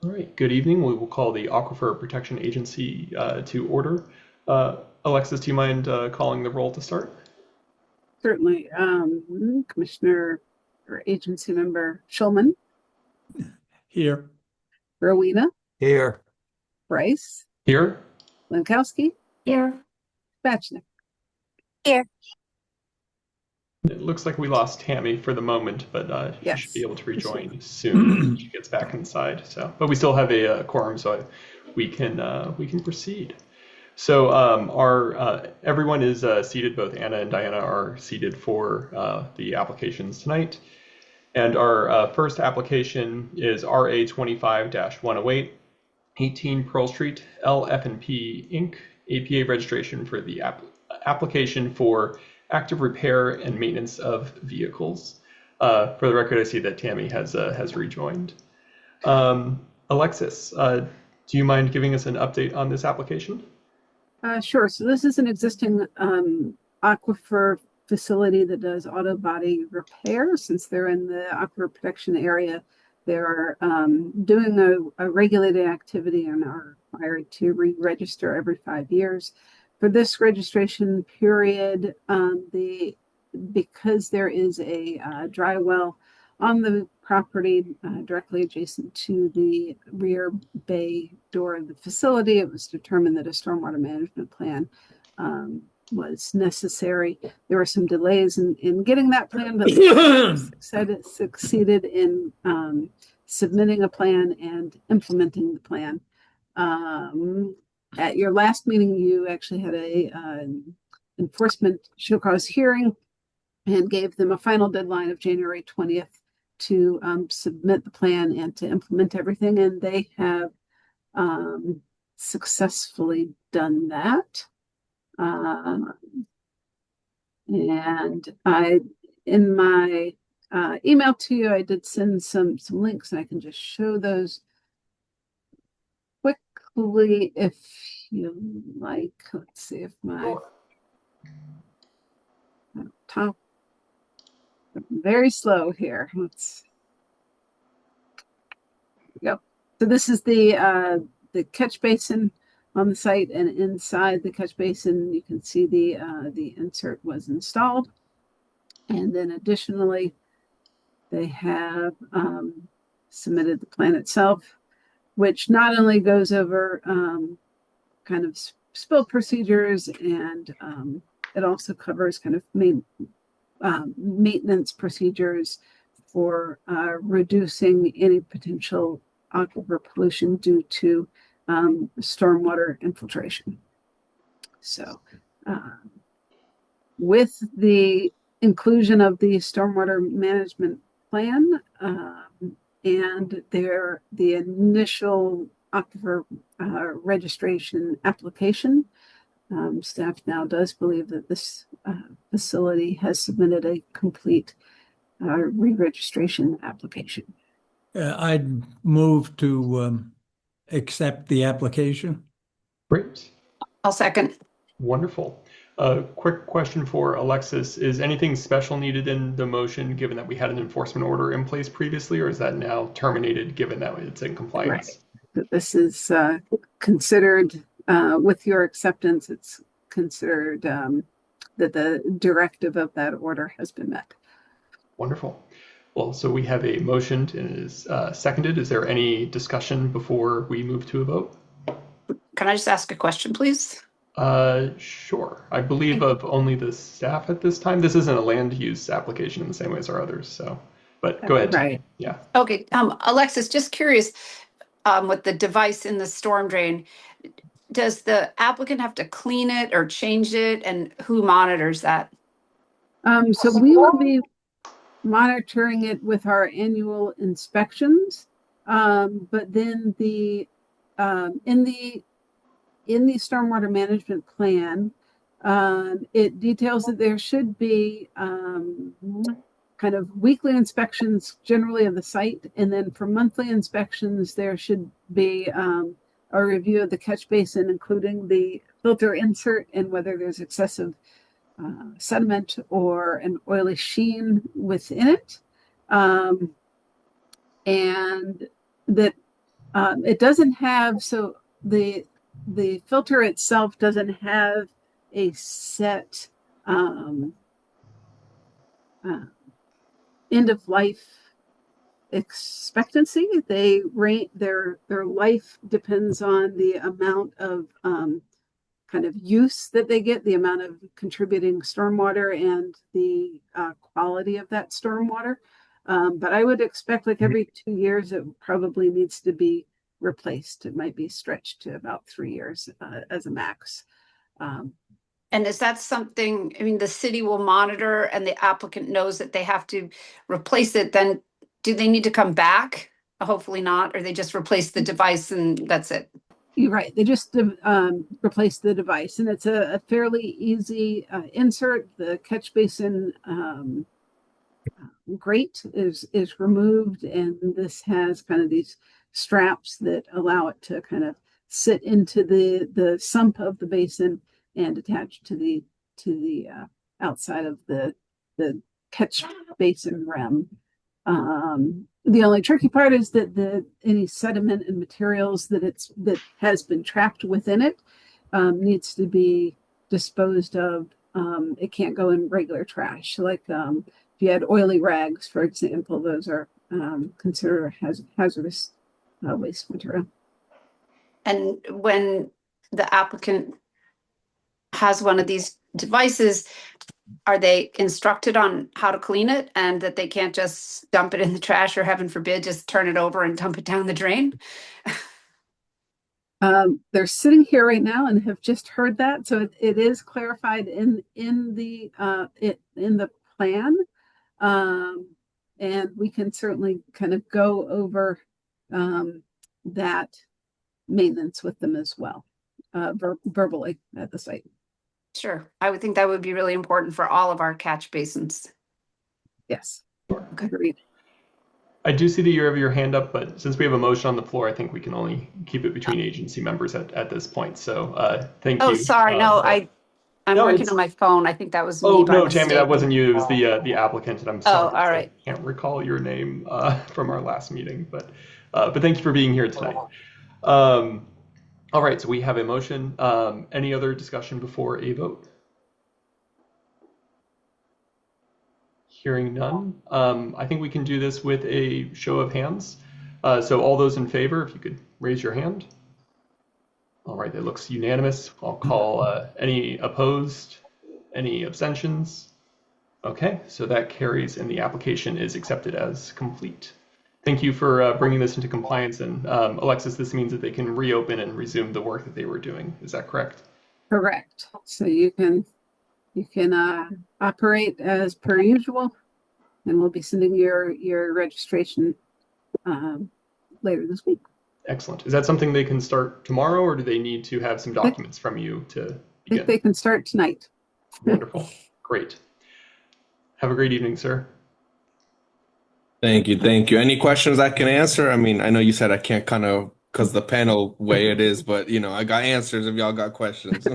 All right, good evening. We will call the Aquifer Protection Agency to order. Alexis, do you mind calling the roll to start? Certainly. Commissioner or Agency Member Schulman, Here. Rowena, Here. Bryce, Here. Lankowski, Here. Batchnick. Here. It looks like we lost Tammy for the moment, but she should be Yes. able to rejoin soon when she gets back inside. But we still have a quorum, so we can proceed. So our everyone is seated. Both Anna and Diana are seated for the applications tonight. And our first application is RA 25-108, 18 Pearl Street, LF&P Inc., APA registration for the application for active repair and maintenance of vehicles. For the record, I see that Tammy has rejoined. Alexis, do you mind giving us an update on this application? Sure. So this is an existing aquifer facility that does auto body repair. Since they're in the aquifer protection area, they're doing a regulated activity and are required to re-register every 5 years. For this registration period, because there is a dry well on the property directly adjacent to the rear bay door of the facility, it was determined that a stormwater management plan was necessary. There were some delays in getting that plan, but succeeded in submitting a plan and implementing the plan. At your last meeting, you actually had a enforcement show cause hearing and gave them a final deadline of January 20th to submit the plan and to implement everything. And they have successfully done that. And in my email to you, I did send some links, and I can just show those quickly if you like. Let's see if my top, very slow here. Go. So this is the catch basin on the site, and inside the catch basin, you can see the insert was installed. And then additionally, they have submitted the plan itself, which not only goes over kind of spill procedures, and it also covers kind of maintenance procedures for reducing any potential aquifer pollution due to stormwater infiltration. So with the inclusion of the stormwater management plan and the initial aquifer registration application, staff now does believe that this facility has submitted a complete re-registration application. I'd move to accept the application. Great. I'll second. Wonderful. Quick question for Alexis. Is anything special needed in the motion given that we had an enforcement order in place previously, or is that now terminated given that it's in compliance? Right. This is considered, with your acceptance, it's considered that the directive of that order has been met. Wonderful. Well, so we have a motion and it is seconded. Is there any discussion before we move to a vote? Can I just ask a question, please? Sure. I believe of only the staff at this time. This isn't a land use application in the same way as our others, so, but go ahead. Right. Yeah. Okay. Alexis, just curious, with the device in the storm drain, does the applicant have to clean it or change it, and who monitors that? So we will be monitoring it with our annual inspections, but then in the stormwater management plan, it details that there should be kind of weekly inspections generally of the site, and then for monthly inspections there should be a review of the catch basin, including the filter insert and whether there's excessive sediment or an oily sheen within it, and that It doesn't have, so the filter itself doesn't have a set end of life expectancy. They rate their life depends on the amount of kind of use that they get, the amount of contributing stormwater and the quality of that stormwater. But I would expect like every 2 years, it probably needs to be replaced. It might be stretched to about 3 years as a max. And is that something, I mean, the city will monitor and the applicant knows that they have to replace it, then do they need to come back? Hopefully not, or they just replace the device and that's it? You're right. They just replaced the device, and it's a fairly easy insert. The catch basin grate is removed, and this has kind of these straps that allow it to kind of sit into the sump of the basin and attach to the outside of the catch basin rim. The only tricky part is that any sediment and materials that has been trapped within it needs to be disposed of. It can't go in regular trash. Like if you had oily rags, for example, those are considered hazardous waste material. And when the applicant has one of these devices, are they instructed on how to clean it and that they can't just dump it in the trash or heaven forbid, just turn it over and dump it down the drain? They're sitting here right now and have just heard that. So it is clarified in the plan. And we can certainly kind of go over that maintenance with them as well, verbally at the site. Sure. I would think that would be really important for all of our catch basins. Yes. Agreed. I do see that you have your hand up, but since we have a motion on the floor, I think we can only keep it between agency members at this point. So thank you. Oh, sorry. No, I'm no, working on my phone. I think that was me. Oh, by no, mistake. Tammy, that wasn't you. It was the applicant, and I'm sorry. Oh, all right. I can't recall your name from our last meeting, but thank you for being here tonight. All right, so we have a motion. Any other discussion before a vote? Hearing none. I think we can do this with a show of hands. So all those in favor, if you could raise your hand. All right, that looks unanimous. I'll call any opposed, any abstentions. Okay, so that carries and the application is accepted as complete. Thank you for bringing this into compliance. And Alexis, this means that they can reopen and resume the work that they were doing. Is that correct? Correct. So you can operate as per usual, and we'll be sending your registration later this week. Excellent. Is that something they can start tomorrow, or do they need to have some documents from you to begin? I think they can start tonight. Wonderful. Great. Have a great evening, sir. Thank you. Thank you. Any questions I can answer? I mean, I know you said I can't kind of, because the panel way it is, but I got answers if y'all got questions.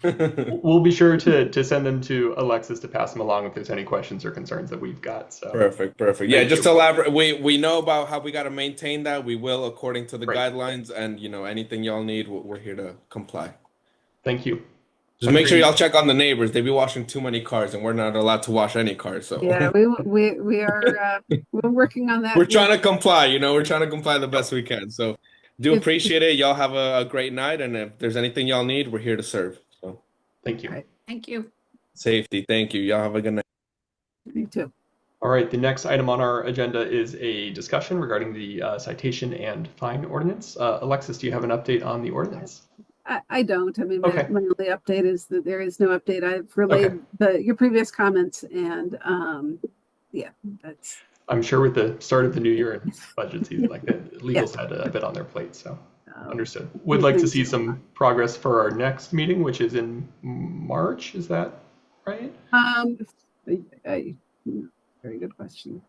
We'll be sure to send them to Alexis to pass them along if there's any questions or concerns that we've got. So Perfect. Yeah, just to elaborate, we know about how we got to maintain that. We will according to the guidelines, and anything y'all need, we're here to comply. Thank you. Just make sure y'all check on the neighbors. They be washing too many cars, and we're not allowed to wash any cars. So yeah, we are we're working on that. We're trying to comply. We're trying to comply the best we can. So do appreciate it. Y'all have a great night, and if there's anything y'all need, we're here to serve. So thank you. Right. Thank you. Safety. Thank you. Y'all have a good night. Me too. All right, the next item on our agenda is a discussion regarding the citation and fine ordinance. Alexis, do you have an update on the ordinance? I don't. I mean, my Okay. only update is that there is no update. I've relayed your previous comments, and yeah, that's. I'm sure with the start of the new year and budget season, like that, legals had a bit on their plate, so understood. Would like to see some progress for our next meeting, which is in March. Is that right? Very good question.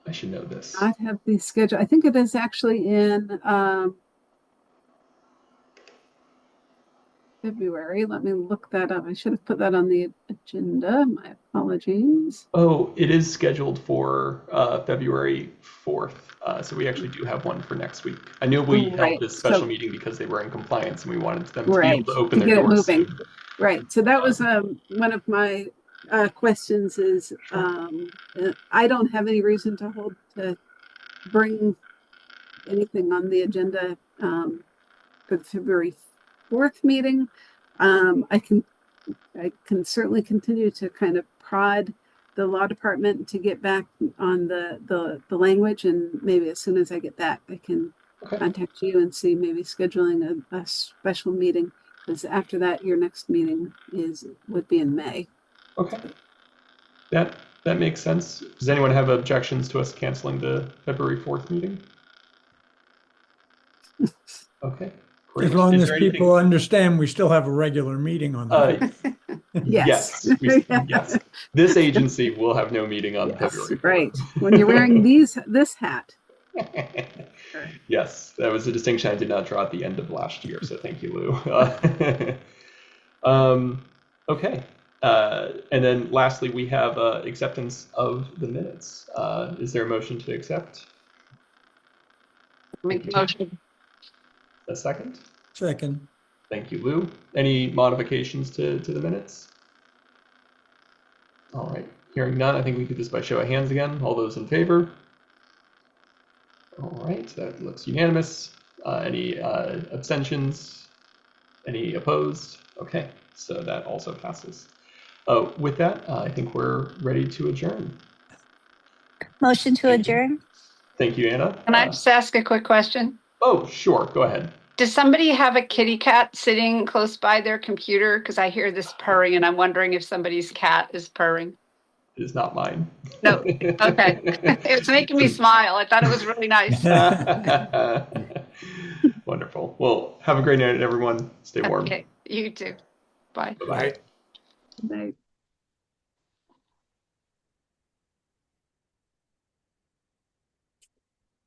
I should know this. I have the schedule. I think it is actually in February. Let me look that up. I should have put that on the agenda. My apologies. Oh, it is scheduled for February 4th. So we actually do have one for next week. I know we held Right, this special so- meeting because they were in compliance and we wanted them to be Right, able to open to their get it doors moving. soon. Right. So that was one of my questions is I don't have any reason to bring anything on the agenda for the February 4th meeting. I can certainly continue to kind of prod the law department to get back on the language, and maybe as soon as I get that, I can Okay. contact you and see maybe scheduling a special meeting, because after that, your next meeting would be in May. Okay. That makes sense. Does anyone have objections to us canceling the February 4th meeting? Okay, great. As long Is as there people anything? understand, we still have a regular meeting on that. Yes. Yes. This agency will have no meeting on February 4th. Right. When you're wearing this hat. Yes, that was a distinction I did not draw at the end of last year, so thank you, Lou. Okay. And then lastly, we have acceptance of the minutes. Is there a motion to accept? Make the motion. A second? Second. Thank you, Lou. Any modifications to the minutes? All right. Hearing none, I think we do this by show of hands again. All those in favor? All right, that looks unanimous. Any abstentions? Any opposed? Okay, so that also passes. With that, I think we're ready to adjourn. Motion to adjourn? Thank you, Anna. Can I just ask a quick question? Oh, sure. Go ahead. Does somebody have a kitty cat sitting close by their computer? Because I hear this purring and I'm wondering if somebody's cat is purring. It is not mine. No, okay. It's making me smile. I thought it was really nice. Wonderful. Well, have a great night, everyone. Stay warm. Okay, you too. Bye. Bye-bye. Right.